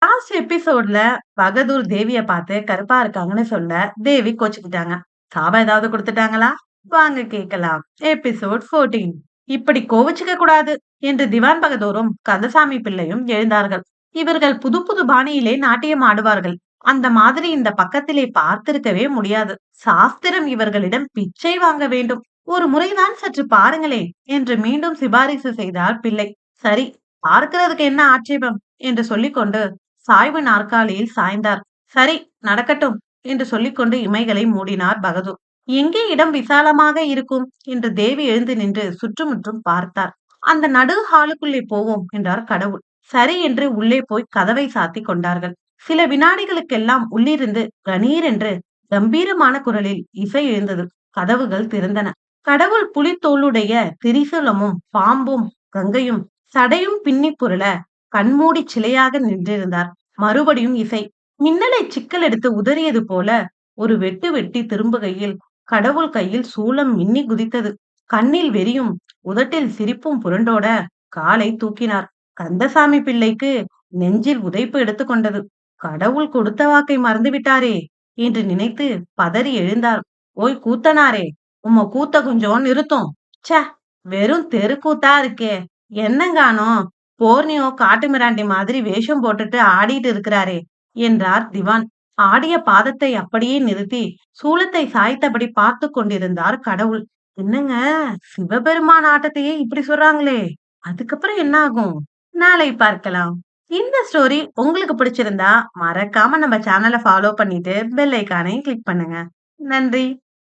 Last எபிசோட்ல பகதூர் தேவிய பார்த்து கருப்பா இருக்காங்கன்னு சொல்ல தேவி கோச்சுக்கிட்டாங்க. சாபம் ஏதாவது கொடுத்துட்டாங்களா? வாங்க கேக்கலாம். எபிசோட் 14. இப்படி கோவிச்சுக்க கூடாது என்று திவான் பகதூரும் கந்தசாமி பிள்ளையும் எழுந்தார்கள். இவர்கள் புது புது பாணியிலே நாட்டியம் ஆடுவார்கள். அந்த மாதிரி இந்த பக்கத்திலே பார்த்திருக்கவே முடியாது. சாஸ்திரம் இவர்களிடம் பிச்சை வாங்க வேண்டும். ஒரு முறைதான் சற்று பாருங்களேன் என்று மீண்டும் சிபாரிசு செய்தார் பிள்ளை. சரி, பார்க்கிறதுக்கு என்ன ஆட்சேபம் என்று சொல்லிக்கொண்டு சாய்வு நாற்காலியில் சாய்ந்தார். சரி, நடக்கட்டும் என்று சொல்லிக்கொண்டு இமைகளை மூடினார் பகதூர். எங்கே இடம் விசாலமாக இருக்கும் என்று தேவி எழுந்து நின்று சுற்றுமுற்றும் பார்த்தார். அந்த நடு ஹாலுக்குள்ளே போவோம் என்றார் கடவுள். சரி என்று உள்ளே போய் கதவை சாத்தி கொண்டார்கள். சில வினாடிகளுக்கெல்லாம் உள்ளிருந்து கணீர் என்று கம்பீரமான குரலில் இசை எழுந்தது. கதவுகள் திறந்தன. கடவுள் புலித்தோளுடைய திரிசூலமும் பாம்பும் கங்கையும் சடையும் பின்னி புரள கண்மூடி சிலையாக நின்றிருந்தார். மறுபடியும் இசை. மின்னலை சிக்கல் எடுத்து உதறியது போல ஒரு வெட்டு வெட்டி திரும்புகையில் கடவுள் கையில் சூலம் மின்னி குதித்தது. கண்ணில் வெறியும் உதட்டில் சிரிப்பும் புரண்டோட காலை தூக்கினார். கந்தசாமி பிள்ளைக்கு நெஞ்சில் உதைப்பு எடுத்துக்கொண்டது. கடவுள் கொடுத்த வாக்கை மறந்து விட்டாரே என்று நினைத்து பதறி எழுந்தார். ஓய் கூத்தனாரே, உம்ம கூத்த கொஞ்சம் நிறுத்தும். ச்சே, வெறும் தெருக்கூத்தா இருக்கே. என்னங்கானோ போர்னியோ காட்டு மிராண்டி மாதிரி வேஷம் போட்டுட்டு ஆடிட்டு இருக்கிறாரே என்றார் திவான். ஆடிய பாதத்தை அப்படியே நிறுத்தி சூலத்தை சாய்த்தபடி பார்த்து கொண்டிருந்தார் கடவுள். என்னங்க, சிவபெருமான் ஆட்டத்தையே இப்படி சொல்றாங்களே, அதுக்கப்புறம் என்ன ஆகும்? நாளை பார்க்கலாம். இந்த ஸ்டோரி உங்களுக்கு பிடிச்சிருந்தா மறக்காம நம்ம சேனலை ஃபாலோ பண்ணிட்டு பெல் ஐக்கானை கிளிக் பண்ணுங்க. நன்றி.